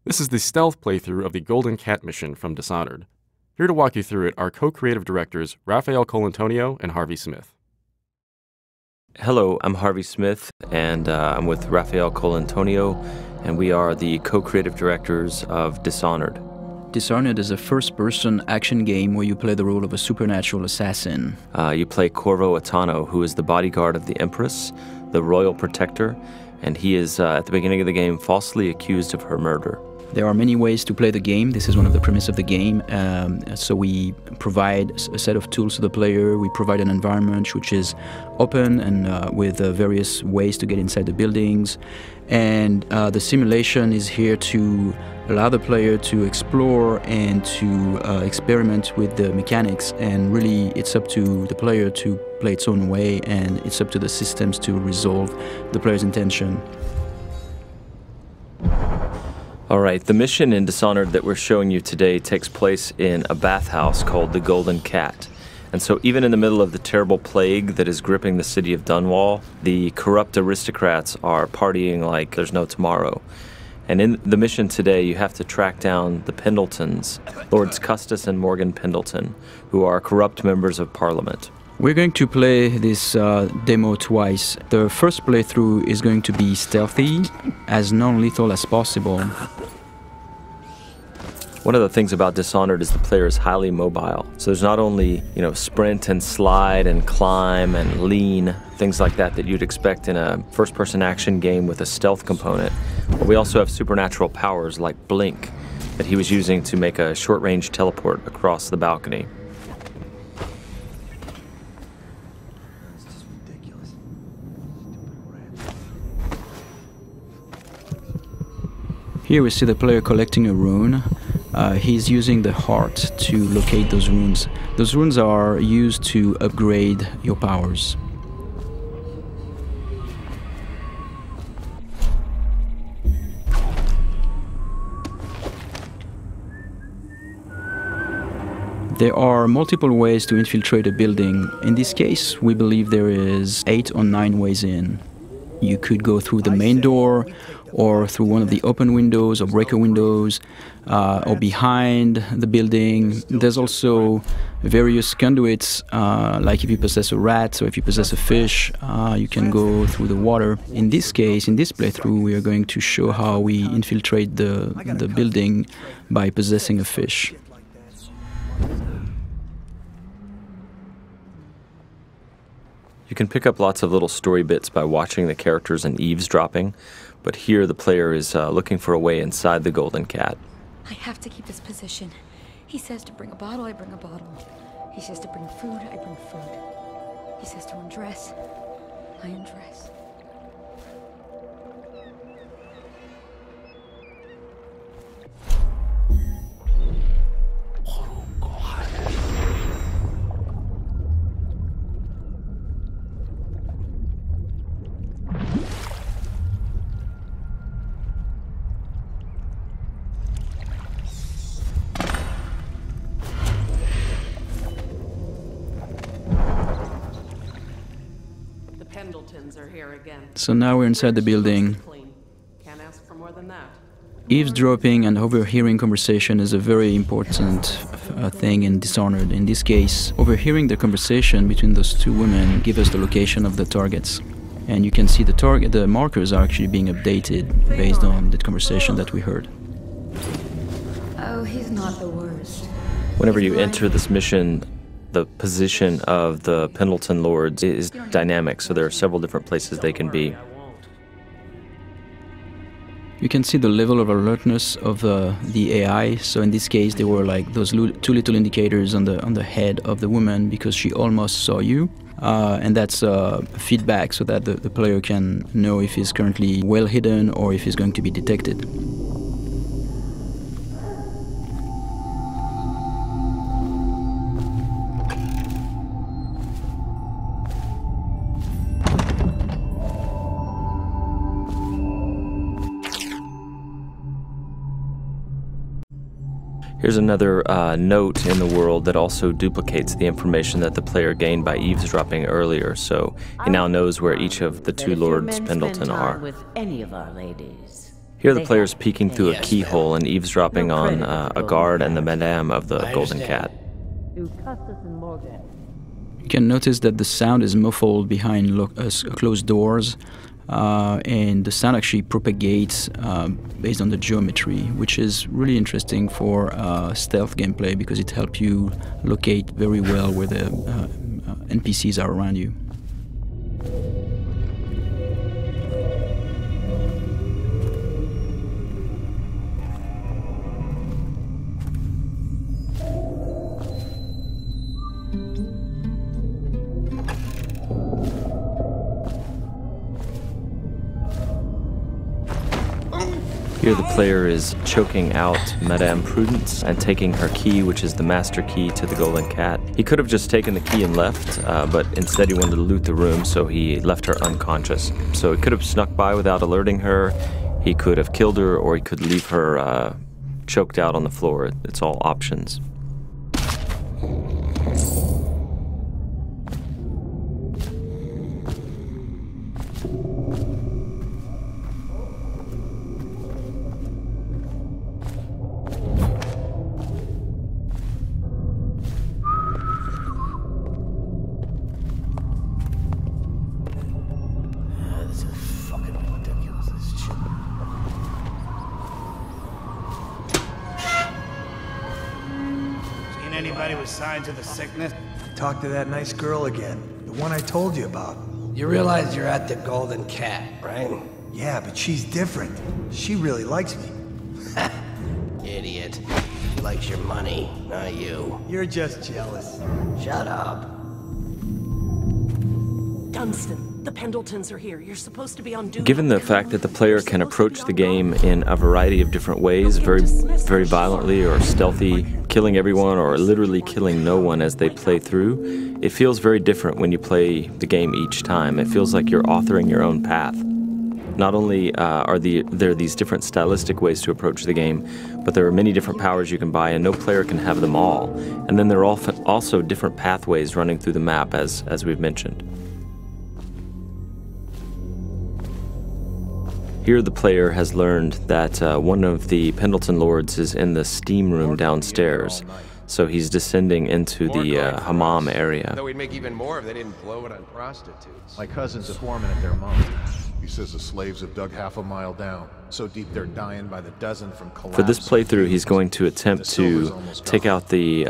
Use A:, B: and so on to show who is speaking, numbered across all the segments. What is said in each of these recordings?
A: This is the stealth playthrough of the Golden Cat mission from Dishonored. Here to walk you through it are co-creative directors Raphael Colantonio and Harvey Smith.
B: Hello, I'm Harvey Smith, and I'm with Raphael Colantonio, and we are the co-creative directors of Dishonored.
C: Dishonored is a first-person action game where you play the role of a supernatural assassin.
B: You play Corvo Atano, who is the bodyguard of the Empress, the royal protector, and he is, at the beginning of the game, falsely accused of her murder.
C: There are many ways to play the game. This is one of the premises of the game. So we provide a set of tools to the player. We provide an environment which is open and with various ways to get inside the buildings. And the simulation is here to allow the player to explore and to experiment with the mechanics. And really, it's up to the player to play its own way, and it's up to the systems to resolve the player's intention.
B: All right, the mission in Dishonored that we're showing you today takes place in a bathhouse called the Golden Cat. And so even in the middle of the terrible plague that is gripping the city of Dunwall, the corrupt aristocrats are partying like there's no tomorrow. And in the mission today, you have to track down the Pendletons, Lords Custis and Morgan Pendleton, who are corrupt members of Parliament.
C: We're going to play this demo twice. The first playthrough is going to be stealthy, as non-lethal as possible.
B: One of the things about Dishonored is the player is highly mobile. So there's not only, sprint and slide and climb and lean, things like that you'd expect in a first-person action game with a stealth component. But we also have supernatural powers like Blink that he was using to make a short-range teleport across the balcony.
C: Here we see the player collecting a rune. He's using the heart to locate those runes. Those runes are used to upgrade your powers. There are multiple ways to infiltrate a building. In this case, we believe there is 8 or 9 ways in. You could go through the main door, or through one of the open windows or breaker windows, or behind the building. There's also various conduits, like if you possess a rat or if you possess a fish, you can go through the water. In this case, in this playthrough, we are going to show how we infiltrate the building by possessing a fish.
B: You can pick up lots of little story bits by watching the characters and eavesdropping, but here the player is looking for a way inside the Golden Cat.
D: I have to keep this position. He says to bring a bottle, I bring a bottle. He says to bring food, I bring food. He says to undress, I undress.
E: Pendletons are here again.
C: So now we're inside the building.
E: Can't ask for more than that.
C: Eavesdropping and overhearing conversation is a very important thing in Dishonored. In this case, overhearing the conversation between those two women gives us the location of the targets. And you can see the markers are actually being updated based on the conversation that we heard.
D: Oh, he's not the worst.
B: Whenever you enter this mission, the position of the Pendleton Lords is dynamic, so there are several different places they can be.
C: You can see the level of alertness of the AI. So in this case, there were like those two little indicators on the head of the woman because she almost saw you. And that's feedback so that the player can know if he's currently well hidden or if he's going to be detected.
B: Here's another note in the world that also duplicates the information that the player gained by eavesdropping earlier, so he now knows where each of the two Lords Pendleton are.
F: With any of our ladies.
B: Here the player's peeking through a keyhole and eavesdropping on a guard and the madame of the Golden Cat.
C: You can notice that the sound is muffled behind closed doors, and the sound actually propagates based on the geometry, which is really interesting for stealth gameplay because it helps you locate very well where the NPCs are around you.
B: Here the player is choking out Madame Prudence and taking her key, which is the master key to the Golden Cat. He could have just taken the key and left, but instead he wanted to loot the room, so he left her unconscious. So he could have snuck by without alerting her, he could have killed her, or he could leave her choked out on the floor. It's all options.
F: Anybody with signs of the sickness? Talk to that nice girl again. The one I told you about.
G: You realize you're at the Golden Cat, right?
F: Yeah, but she's different. She really likes me.
G: Idiot. She likes your money, not you.
F: You're just jealous.
G: Shut up.
E: Dunstan, the Pendletons are here. You're supposed to be on duty.
B: Given the fact that the player can approach the game in a variety of different ways, very violently or stealthy, killing everyone or literally killing no one as they play through, it feels very different when you play the game each time. It feels like you're authoring your own path. Not only are there these different stylistic ways to approach the game, but there are many different powers you can buy, and no player can have them all. And then there are also different pathways running through the map, as we've mentioned. Here the player has learned that one of the Pendleton lords is in the steam room downstairs, so he's descending into the hammam area.
H: Though we'd make even more if they didn't blow it on prostitutes.
I: My cousin's a foreman at their mom. He says the slaves have dug half a mile down, so deep they're dying by the dozen from collapse.
B: For this playthrough, he's going to attempt to take out the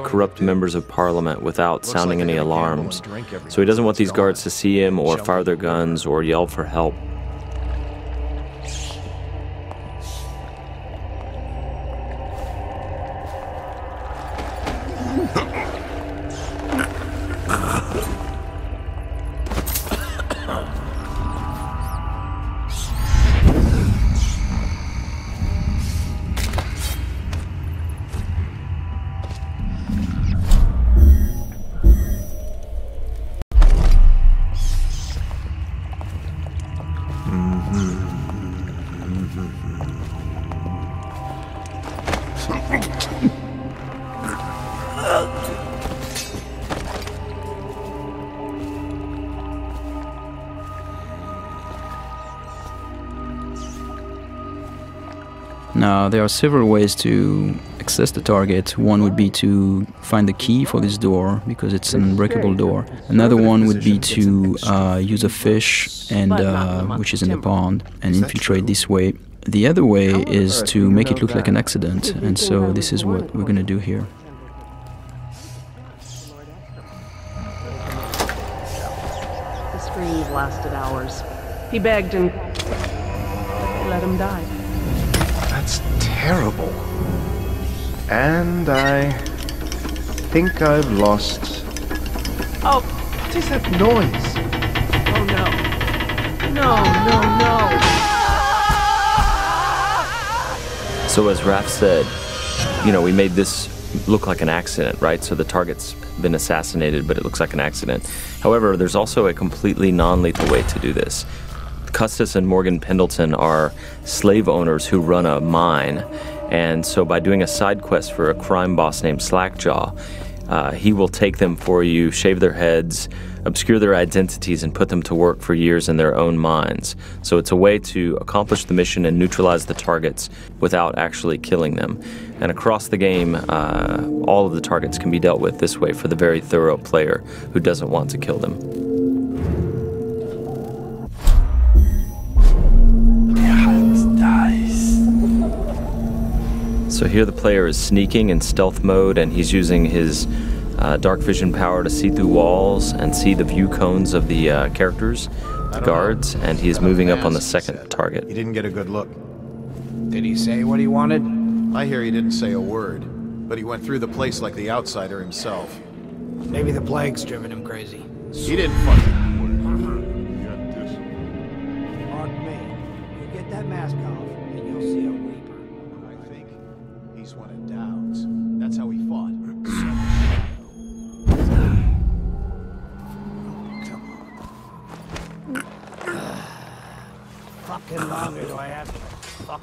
B: corrupt members of parliament without sounding any alarms. So he doesn't want these guards to see him or fire their guns or yell for help.
C: Now, there are several ways to access the target. One would be to find the key for this door, because it's an unbreakable door. Another one would be to use a fish, and which is in the pond, and infiltrate this way. The other way is to make it look like an accident, and so this is what we're going to do here.
E: The screams lasted hours. He begged and let him die.
I: That's terrible. And I think I've lost...
E: Oh,
I: What is that noise?
E: oh no. No.
B: So as Raph said, you know, we made this look like an accident, right? So the target's been assassinated, but it looks like an accident. However, there's also a completely non-lethal way to do this. Custis and Morgan Pendleton are slave owners who run a mine, and so by doing a side quest for a crime boss named Slackjaw, he will take them for you, shave their heads, obscure their identities and put them to work for years in their own minds. So it's a way to accomplish the mission and neutralize the targets without actually killing them. And across the game, all of the targets can be dealt with this way for the very thorough player who doesn't want to kill them. So here the player is sneaking in stealth mode, and he's using his dark vision power to see through walls and see the view cones of the characters, the guards, and he is moving up on the second target.
I: He didn't get a good look.
G: Did he say what he wanted?
I: I hear he didn't say a word, but he went through the place like the outsider himself.
G: Maybe the plague's driven him crazy.
I: He didn't fucking...
G: Pardon me. You get that mask off, and you'll see a weeper.
I: I think he's one of Dowd's. That's how he fought.
G: Fucking longer do I have to fuck?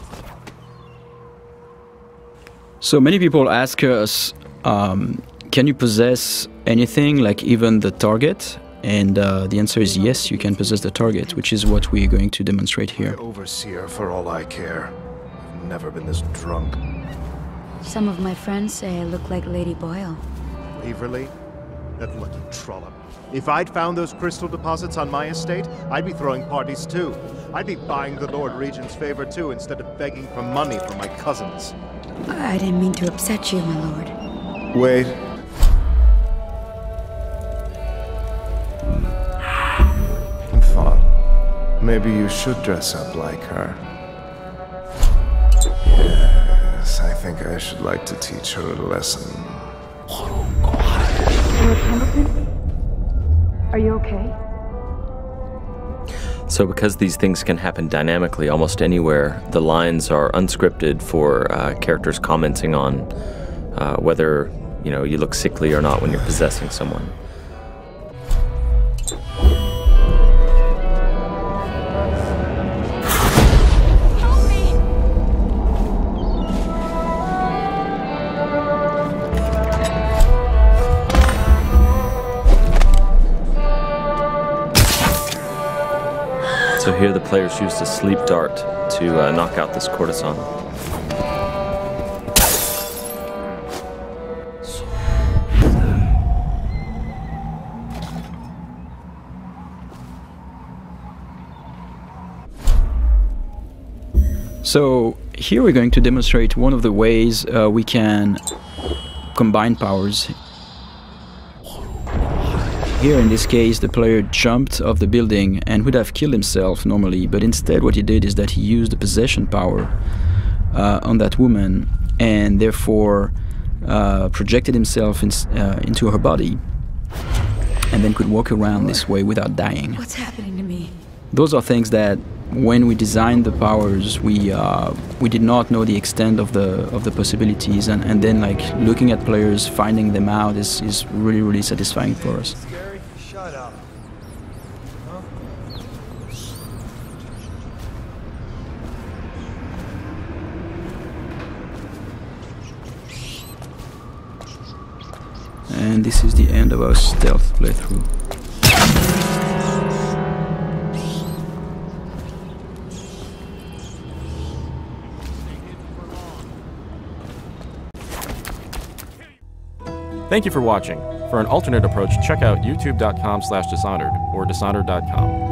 C: So many people ask us, can you possess anything, like even the target? And the answer is yes, you can possess the target, which is what we're going to demonstrate here.
J: Overseer, for all I care. I've never been this drunk.
D: Some of my friends say I look like Lady Boyle.
J: Waverly? That lucky trollop. If I'd found those crystal deposits on my estate, I'd be throwing parties too. I'd be buying the Lord Regent's favor too, instead of begging for money from my cousins.
D: I didn't mean to upset you, my lord.
J: Wait. I thought maybe you should dress up like her. Yes, I think I should like to teach her a lesson.
D: Lord Pendleton? Are you okay?
B: So because these things can happen dynamically almost anywhere, the lines are unscripted for characters commenting on whether, you know, you look sickly or not when you're possessing someone. So here the players used a sleep dart to knock out this courtesan.
C: So here we're going to demonstrate one of the ways we can combine powers. Here in this case the player jumped off the building and would have killed himself normally, but instead what he did is that he used the possession power on that woman and therefore projected himself into her body and then could walk around this way without dying.
D: What's happening to me?
C: Those are things that when we designed the powers we did not know the extent of the possibilities, and then like looking at players finding them out is really satisfying for us.
F: Shut up. Huh?
C: And this is the end of our stealth playthrough.
A: Thank you for watching. For an alternate approach, check out youtube.com/Dishonored or Dishonored.com.